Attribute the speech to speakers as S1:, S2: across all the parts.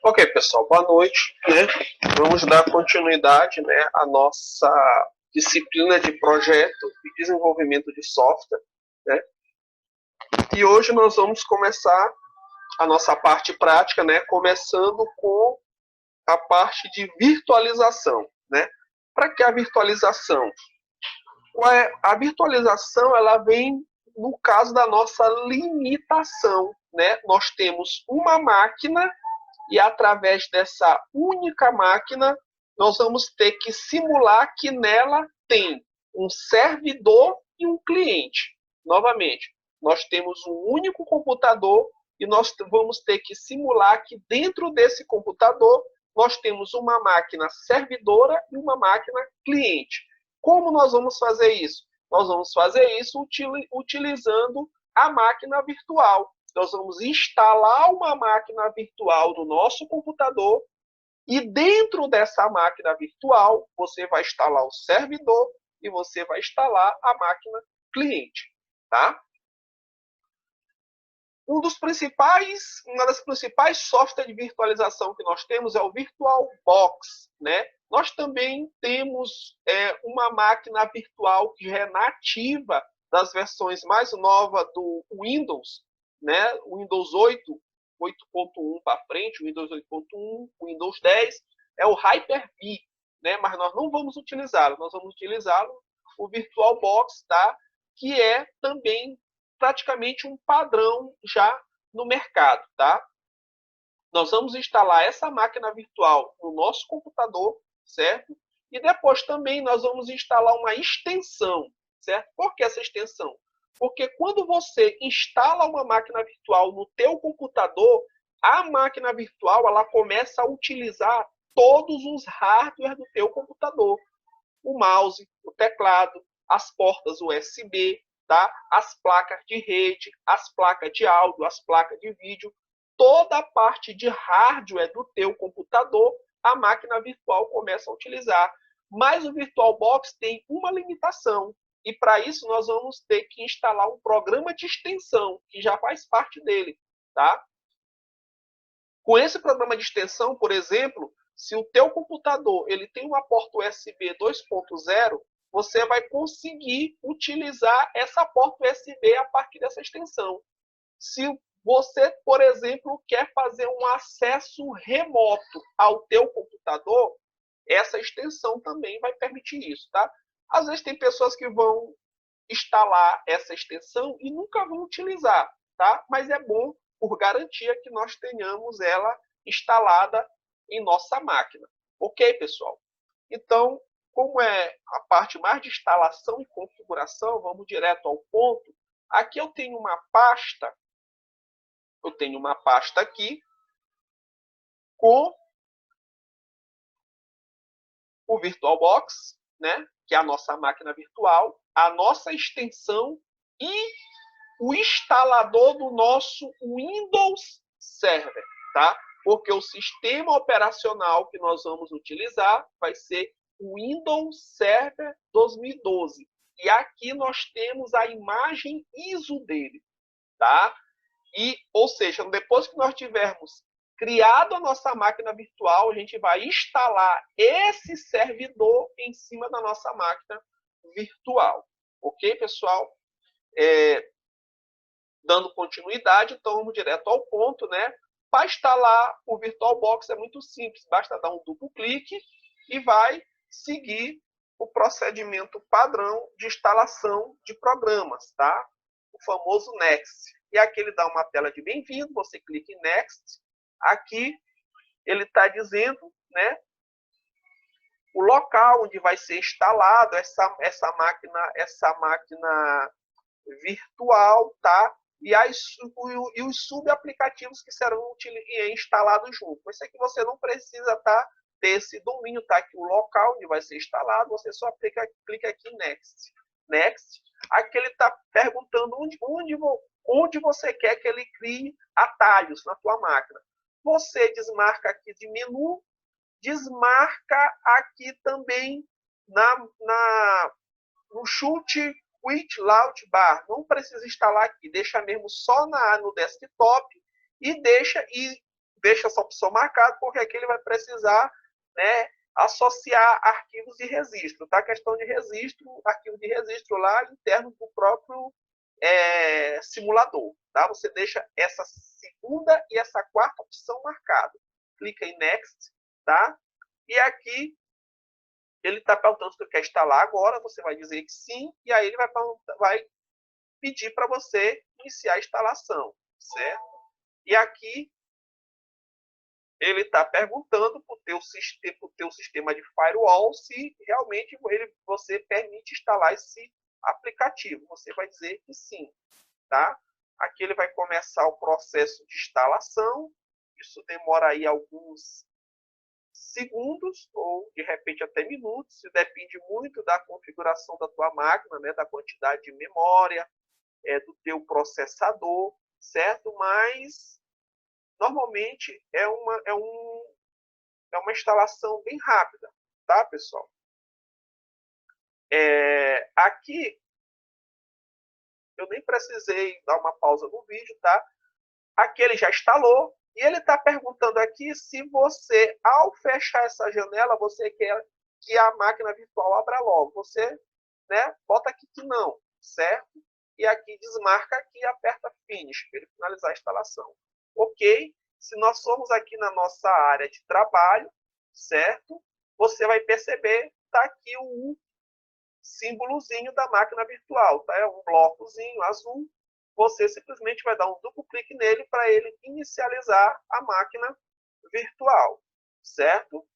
S1: Ok, pessoal, boa noite, né? Vamos dar continuidade, né, à nossa disciplina de projeto e desenvolvimento de software, né? E hoje nós vamos começar a nossa parte prática, né, começando com a parte de virtualização, né? Para que a virtualização? A virtualização, ela vem no caso da nossa limitação, né? Nós temos uma máquina e através dessa única máquina, nós vamos ter que simular que nela tem um servidor e um cliente. Novamente, nós temos um único computador e nós vamos ter que simular que dentro desse computador nós temos uma máquina servidora e uma máquina cliente. Como nós vamos fazer isso? Nós vamos fazer isso utilizando a máquina virtual. Nós vamos instalar uma máquina virtual no nosso computador e dentro dessa máquina virtual você vai instalar o servidor e você vai instalar a máquina cliente, tá? Uma das principais softwares de virtualização que nós temos é o VirtualBox, né? Nós também temos uma máquina virtual que é nativa das versões mais novas do Windows, né? O Windows 8, 8.1 para frente, o Windows 8.1, o Windows 10, é o Hyper-V, né? Mas nós não vamos utilizá-lo, nós vamos utilizá-lo o VirtualBox, tá? Que é também praticamente um padrão já no mercado, tá? Nós vamos instalar essa máquina virtual no nosso computador, certo? E depois também nós vamos instalar uma extensão, certo? Por que essa extensão? Porque quando você instala uma máquina virtual no teu computador, a máquina virtual ela começa a utilizar todos os hardwares do teu computador. O mouse, o teclado, as portas USB, tá? As placas de rede, as placas de áudio, as placas de vídeo, toda a parte de hardware do teu computador, a máquina virtual começa a utilizar. Mas o VirtualBox tem uma limitação, e para isso nós vamos ter que instalar um programa de extensão, que já faz parte dele, tá? Com esse programa de extensão, por exemplo, se o teu computador ele tem uma porta USB 2.0, você vai conseguir utilizar essa porta USB a partir dessa extensão. Se você, por exemplo, quer fazer um acesso remoto ao teu computador, essa extensão também vai permitir isso, tá? Às vezes tem pessoas que vão instalar essa extensão e nunca vão utilizar, tá? Mas é bom, por garantia, que nós tenhamos ela instalada em nossa máquina. Ok, pessoal? Então, como é a parte mais de instalação e configuração, vamos direto ao ponto. Aqui eu tenho uma pasta aqui com o VirtualBox, né, que é a nossa máquina virtual, a nossa extensão e o instalador do nosso Windows Server, tá? Porque o sistema operacional que nós vamos utilizar vai ser o Windows Server 2012. E aqui nós temos a imagem ISO dele, tá? E, ou seja, depois que nós tivermos criado a nossa máquina virtual, a gente vai instalar esse servidor em cima da nossa máquina virtual. Ok, pessoal? Dando continuidade, então vamos direto ao ponto, né? Para instalar o VirtualBox é muito simples, basta dar um duplo clique e vai seguir o procedimento padrão de instalação de programas, tá? O famoso Next. E aqui ele dá uma tela de bem-vindo, você clica em Next. Aqui ele está dizendo, né, o local onde vai ser instalado essa máquina virtual, tá? E os subaplicativos que serão instalados junto. Isso aqui você não precisa ter esse domínio, tá? Aqui o local onde vai ser instalado, você só clica aqui em Next. Next. Aqui ele está perguntando onde você quer que ele crie atalhos na tua máquina. Você desmarca aqui de menu, desmarca aqui também no Shoot Quit Launch Bar. Não precisa instalar aqui, deixa mesmo só no desktop e deixa essa opção marcada, porque aqui ele vai precisar, né, associar arquivos de registro, tá? Questão de registro, arquivo de registro lá interno do próprio simulador, tá? Você deixa essa segunda e essa quarta opção marcada. Clica em Next, tá? E aqui ele está perguntando se você quer instalar agora, você vai dizer que sim, e aí ele vai pedir para você iniciar a instalação, certo? E aqui ele está perguntando para o teu sistema de firewall se realmente você permite instalar esse aplicativo. Você vai dizer que sim, tá? Aqui ele vai começar o processo de instalação. Isso demora aí alguns segundos ou de repente até minutos. Isso depende muito da configuração da tua máquina, né? Da quantidade de memória, do teu processador, certo? Mas normalmente é uma instalação bem rápida, tá, pessoal? Aqui eu nem precisei dar uma pausa no vídeo, tá? Aqui ele já instalou e ele está perguntando aqui se você, ao fechar essa janela, você quer que a máquina virtual abra logo. Você, né, bota aqui que não, certo? E aqui desmarca aqui e aperta Finish para ele finalizar a instalação. Ok? Se nós formos aqui na nossa área de trabalho, certo? Você vai perceber, tá aqui o símbolozinho da máquina virtual, tá? É um blocozinho azul. Você simplesmente vai dar um duplo clique nele para ele inicializar a máquina virtual, certo?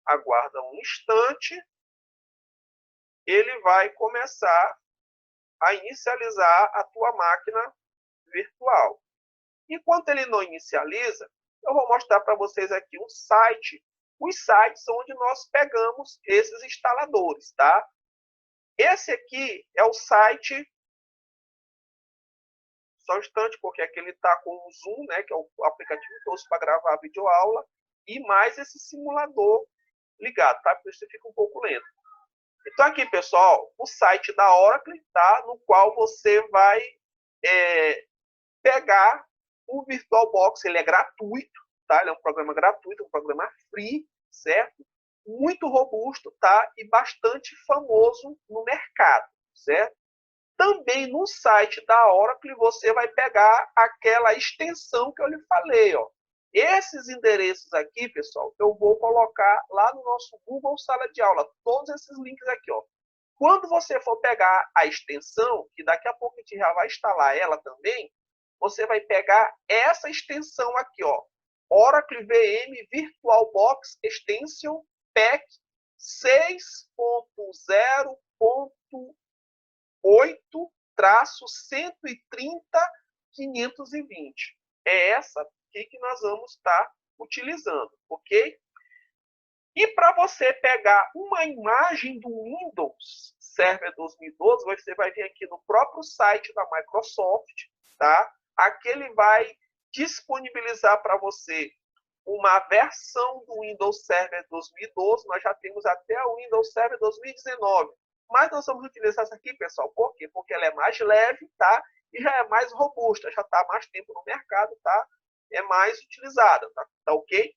S1: Aguarda um instante, ele vai começar a inicializar a tua máquina virtual. Enquanto ele não inicializa, eu vou mostrar para vocês aqui um site, os sites onde nós pegamos esses instaladores, tá? Esse aqui é o site, só um instante, porque aqui ele está com o Zoom, né, que é o aplicativo que eu uso para gravar a videoaula, e mais esse simulador ligado, tá? Por isso fica um pouco lento. Então aqui, pessoal, o site da Oracle, tá? No qual você vai pegar o VirtualBox, ele é gratuito, tá? Ele é um programa gratuito, um programa free, certo? Muito robusto, tá? E bastante famoso no mercado, certo? Também no site da Oracle você vai pegar aquela extensão que eu lhe falei, ó. Esses endereços aqui, pessoal, eu vou colocar lá no nosso Google Sala de Aula, todos esses links aqui, ó. Quando você for pegar a extensão, que daqui a pouco a gente já vai instalar ela também, você vai pegar essa extensão aqui, ó. Oracle VM VirtualBox Extension PAC 6.0.8-130.520. É essa aqui que nós vamos estar utilizando, ok? E para você pegar uma imagem do Windows Server 2012, você vai vir aqui no próprio site da Microsoft, tá? Aqui ele vai disponibilizar para você uma versão do Windows Server 2012, nós já temos até o Windows Server 2019. Mas nós vamos utilizar essa aqui, pessoal, por quê? Porque ela é mais leve, tá? E já é mais robusta, já está há mais tempo no mercado, tá? É mais utilizada, tá ok?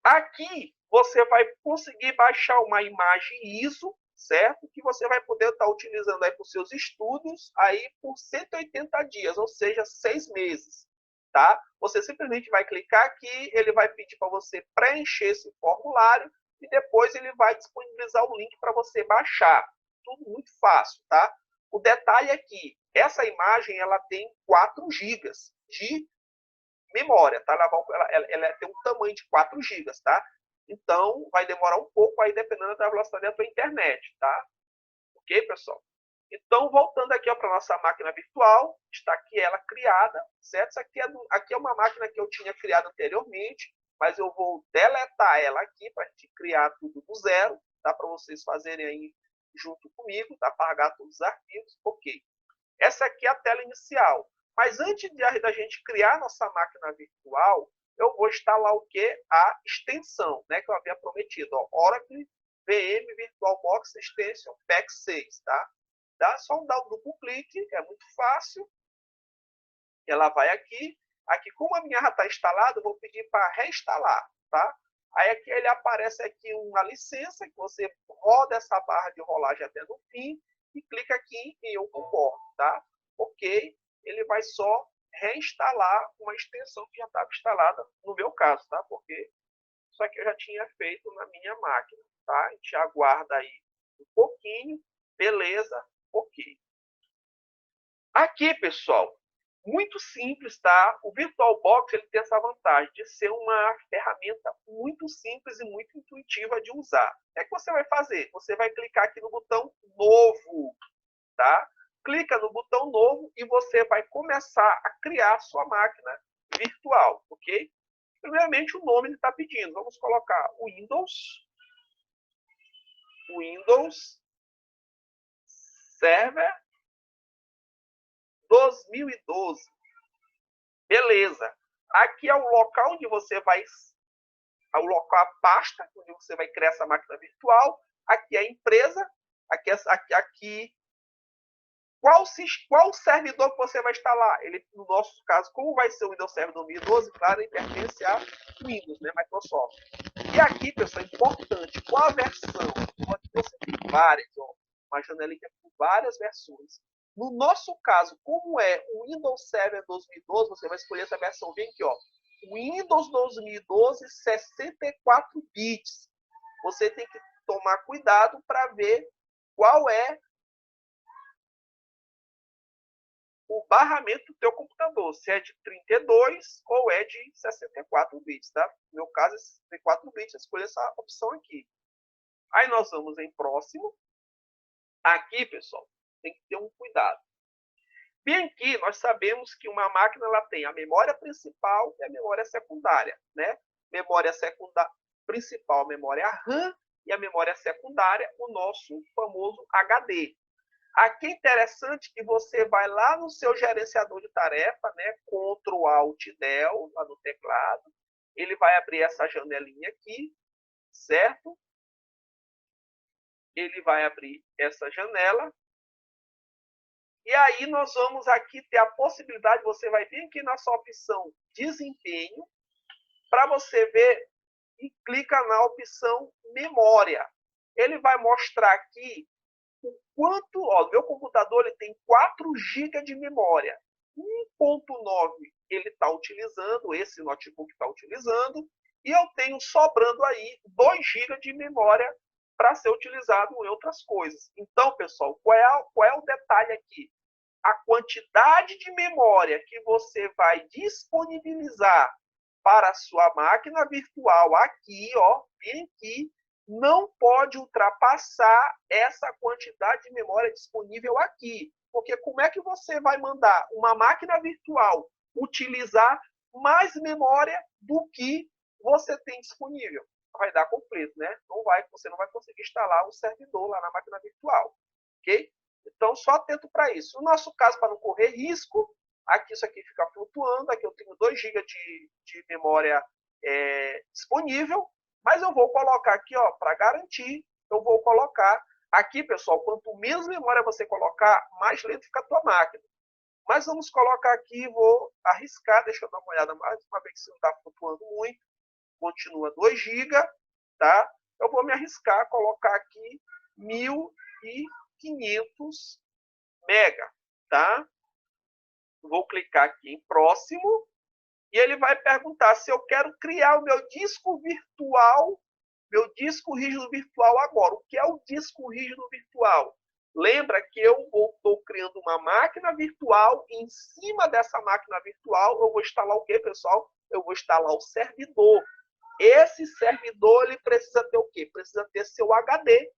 S1: Aqui você vai conseguir baixar uma imagem ISO, certo? Que você vai poder estar utilizando aí para os seus estudos aí por 180 dias, ou seja, 6 meses, tá? Você simplesmente vai clicar aqui, ele vai pedir para você preencher esse formulário e depois ele vai disponibilizar o link para você baixar. Tudo muito fácil, tá? O detalhe é que essa imagem ela tem 4 GB de memória, tá? Ela tem um tamanho de 4 GB, tá? Então, vai demorar um pouco aí, dependendo da velocidade da tua internet, tá? Ok, pessoal? Então, voltando aqui para a nossa máquina virtual, está aqui ela criada, certo? Isso aqui é uma máquina que eu tinha criado anteriormente, mas eu vou deletar ela aqui para a gente criar tudo do zero, tá? Para vocês fazerem aí junto comigo, tá? Apagar todos os arquivos, ok. Essa aqui é a tela inicial. Mas antes da gente criar nossa máquina virtual, eu vou instalar o quê? A extensão, né, que eu havia prometido. Ó, Oracle VM VirtualBox Extension PAC 6. Tá? Dá só dar um duplo clique, é muito fácil. ela vai aqui. Aqui, como a minha já está instalada, eu vou pedir para reinstalar, tá? Aí aqui ele aparece aqui uma licença, que você roda essa barra de rolagem até no fim e clica aqui em eu concordo, tá? Ok, ele vai só reinstalar uma extensão que já estava instalada, no meu caso, tá? Porque isso aqui eu já tinha feito na minha máquina, tá? A gente aguarda aí um pouquinho, beleza, ok. Aqui, pessoal, muito simples, tá? O VirtualBox ele tem essa vantagem de ser uma ferramenta muito simples e muito intuitiva de usar. O que você vai fazer? Você vai clicar aqui no botão Novo, tá? Clica no botão Novo e você vai começar a criar sua máquina virtual, ok? Primeiramente, o nome ele está pedindo. Vamos colocar Windows Server 2012. Beleza. Aqui é o local onde você vai, o local, a pasta onde você vai criar essa máquina virtual. Aqui é a empresa. Aqui qual servidor que você vai instalar? Ele, no nosso caso, como vai ser o Windows Server 2012, claro, ele pertence a Windows, né, Microsoft. E aqui, pessoal, é importante, qual a versão? Aqui você tem várias, ó, uma janelinha com várias versões. No nosso caso, como é o Windows Server 2012, você vai escolher essa versão, vem aqui, ó, Windows 2012 64 bits. Você tem que tomar cuidado para ver qual é o barramento do teu computador, se é de 32 ou é de 64 bits, tá? No meu caso é 64 bits, eu escolho essa opção aqui. Aí nós vamos em próximo. Aqui, pessoal, tem que ter um cuidado. Bem aqui, nós sabemos que uma máquina ela tem a memória principal e a memória secundária, né? Memória secundária principal, memória RAM, e a memória secundária, o nosso famoso HD. Aqui é interessante que você vai lá no seu gerenciador de tarefa, né? Ctrl Alt Del, lá no teclado. Ele vai abrir essa janelinha aqui, certo? Ele vai abrir essa janela. E aí nós vamos aqui ter a possibilidade, você vai vir aqui na sua opção desempenho, para você ver e clica na opção memória. Ele vai mostrar aqui o quanto, ó, meu computador ele tem 4 GB de memória. 1.9 ele está utilizando, esse notebook está utilizando, e eu tenho sobrando aí 2 GB de memória para ser utilizado em outras coisas. Então, pessoal, qual é o detalhe aqui? A quantidade de memória que você vai disponibilizar para a sua máquina virtual aqui, ó, bem aqui, não pode ultrapassar essa quantidade de memória disponível aqui. Porque como é que você vai mandar uma máquina virtual utilizar mais memória do que você tem disponível? Vai dar conflito, né? Você não vai conseguir instalar um servidor lá na máquina virtual, ok? Então, só atento para isso. No nosso caso, para não correr risco, aqui isso aqui fica flutuando, aqui eu tenho 2 GB de memória disponível, mas eu vou colocar aqui, ó, para garantir, eu vou colocar aqui, pessoal, quanto menos memória você colocar, mais lento fica a tua máquina. Mas vamos colocar aqui, vou arriscar, deixa eu dar uma olhada mais uma vez se não está flutuando muito, continua 2 GB, tá? Eu vou me arriscar a colocar aqui 1.500 mega, tá? Vou clicar aqui em próximo e ele vai perguntar se eu quero criar o meu disco virtual, meu disco rígido virtual agora. O que é o disco rígido virtual? Lembra que eu estou criando uma máquina virtual e em cima dessa máquina virtual eu vou instalar o que, pessoal? Eu vou instalar o servidor. Esse servidor ele precisa ter o quê? Precisa ter seu HD.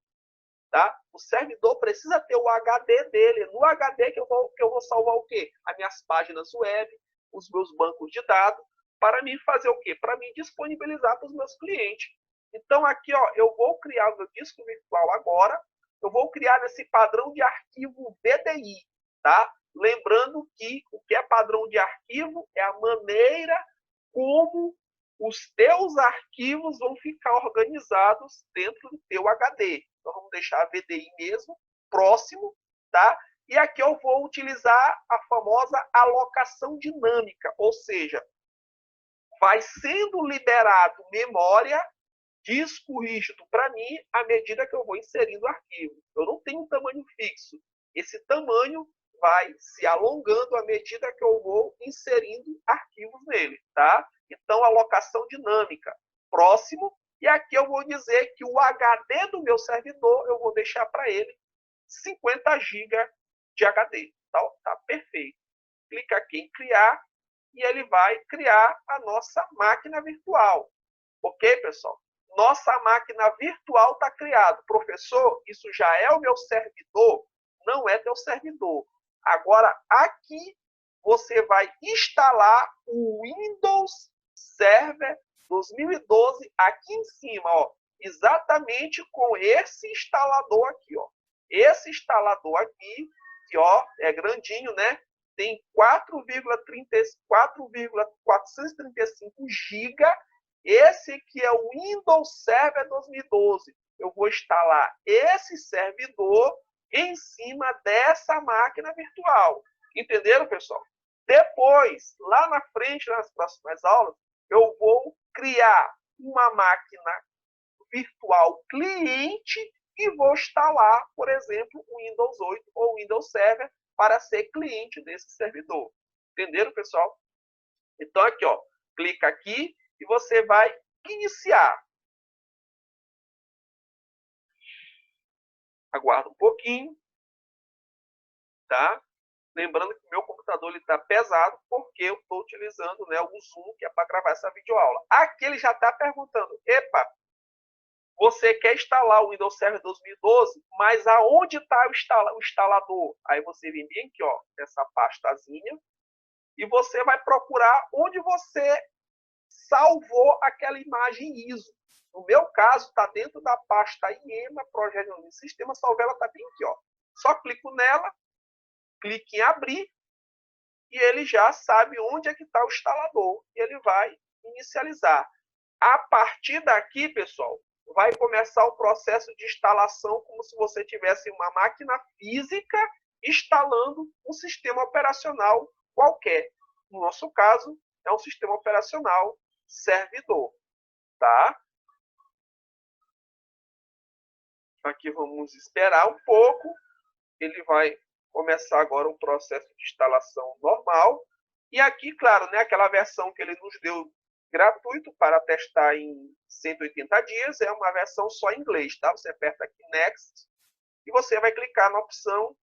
S1: Tá? O servidor precisa ter o HD dele. No HD que eu vou salvar o quê? As minhas páginas web, os meus bancos de dados, para mim fazer o quê? Para mim disponibilizar para os meus clientes. Então aqui, ó, eu vou criar o meu disco virtual agora. Eu vou criar nesse padrão de arquivo VDI, tá? Lembrando que o que é padrão de arquivo é a maneira como os teus arquivos vão ficar organizados dentro do teu HD. Então, vamos deixar a VDI mesmo, próximo, tá? E aqui eu vou utilizar a famosa alocação dinâmica, ou seja, vai sendo liberado memória, disco rígido para mim, à medida que eu vou inserindo o arquivo. Eu não tenho um tamanho fixo. Esse tamanho vai se alongando à medida que eu vou inserindo arquivos nele, tá? Então, alocação dinâmica. Próximo. E aqui eu vou dizer que o HD do meu servidor, eu vou deixar para ele 50 GB de HD. Tá perfeito. Clica aqui em criar e ele vai criar a nossa máquina virtual. Ok, pessoal? Nossa máquina virtual está criada. Professor, isso já é o meu servidor? Não é teu servidor. Agora, aqui, você vai instalar o Windows Server 2012 aqui em cima, ó, exatamente com esse instalador aqui, ó. Esse instalador aqui, que ó, é grandinho, né? Tem 4,435 GB. Esse aqui é o Windows Server 2012. Eu vou instalar esse servidor em cima dessa máquina virtual. Entenderam, pessoal? Depois, lá na frente, nas próximas aulas, eu vou criar uma máquina virtual cliente e vou instalar, por exemplo, o Windows 8 ou Windows Server para ser cliente desse servidor. Entenderam, pessoal? Então, aqui, ó, clica aqui e você vai iniciar. Aguarda um pouquinho, tá? Lembrando que o meu computador está pesado porque eu estou utilizando, né, o Zoom, que é para gravar essa videoaula. Aqui ele já está perguntando, epa, você quer instalar o Windows Server 2012, mas aonde está o instalador? Aí você vem bem aqui, ó, nessa pastazinha, e você vai procurar onde você salvou aquela imagem ISO. No meu caso, está dentro da pasta IEMA, Projeto de Sistema, salvei, ela está bem aqui, ó. Só clico nela, clique em abrir, e ele já sabe onde é que está o instalador, e ele vai inicializar. A partir daqui, pessoal, vai começar o processo de instalação como se você tivesse uma máquina física instalando um sistema operacional qualquer. No nosso caso, é um sistema operacional servidor, tá? Aqui vamos esperar um pouco. Ele vai começar agora o processo de instalação normal. E aqui, claro, né, aquela versão que ele nos deu gratuito para testar em 180 dias, é uma versão só em inglês, tá? Você aperta aqui Next e você vai clicar na opção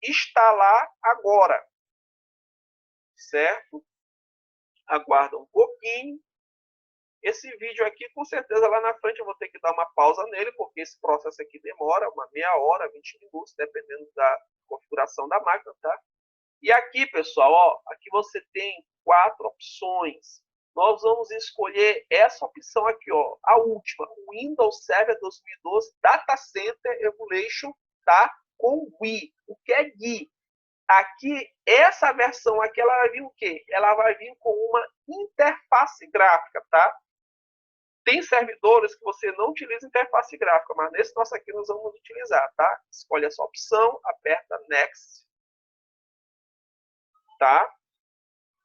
S1: Instalar agora, certo? Aguarda um pouquinho. Esse vídeo aqui, com certeza, lá na frente eu vou ter que dar uma pausa nele, porque esse processo aqui demora uma meia hora, 20 minutos, dependendo da configuração da máquina, tá? E aqui, pessoal, ó, aqui você tem 4 opções. Nós vamos escolher essa opção aqui, ó, a última, o Windows Server 2012 Data Center Emulation, tá? Com GUI. O que é GUI? Aqui, essa versão aqui, ela vai vir o quê? Ela vai vir com uma interface gráfica, tá? Tem servidores que você não utiliza interface gráfica, mas nesse nosso aqui nós vamos utilizar, tá? Escolhe essa opção, aperta Next, tá?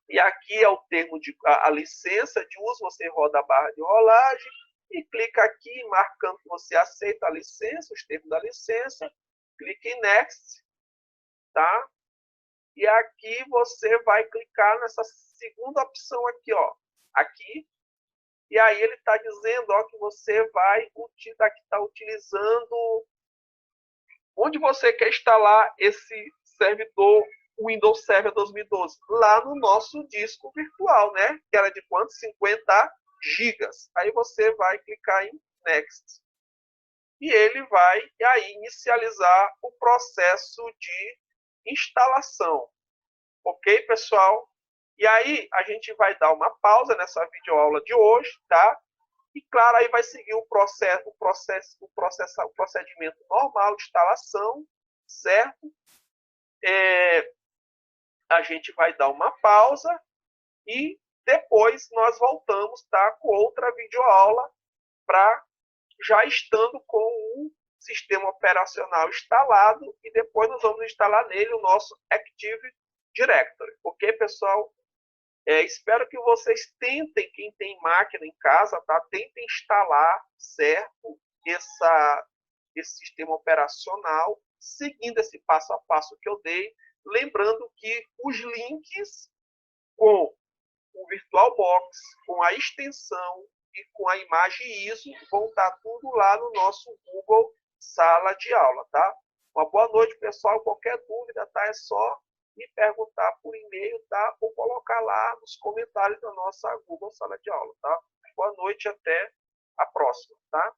S1: E aqui é o termo de a licença de uso, você roda a barra de rolagem e clica aqui marcando que você aceita a licença, os termos da licença, clique em Next, tá? E aqui você vai clicar nessa segunda opção aqui, ó, aqui. E aí ele está dizendo, ó, que você vai estar utilizando onde você quer instalar esse servidor Windows Server 2012, lá no nosso disco virtual, né? Que era de quanto? 50 GB. Aí você vai clicar em Next. E ele vai aí inicializar o processo de instalação. Ok, pessoal? E aí a gente vai dar uma pausa nessa videoaula de hoje, tá? E claro, aí vai seguir o procedimento normal de instalação, certo? A gente vai dar uma pausa e depois nós voltamos, tá? Com outra videoaula, já estando com o sistema operacional instalado e depois nós vamos instalar nele o nosso Active Directory. Ok, pessoal? Espero que vocês tentem, quem tem máquina em casa, tá? Tentem instalar, certo, esse sistema operacional, seguindo esse passo a passo que eu dei, lembrando que os links com o VirtualBox, com a extensão e com a imagem ISO vão estar tudo lá no nosso Google Sala de Aula, tá? Uma boa noite, pessoal. Qualquer dúvida, tá? É só me perguntar por e-mail, tá? Ou colocar lá nos comentários da nossa Google Sala de Aula, tá? Boa noite, até a próxima, tá?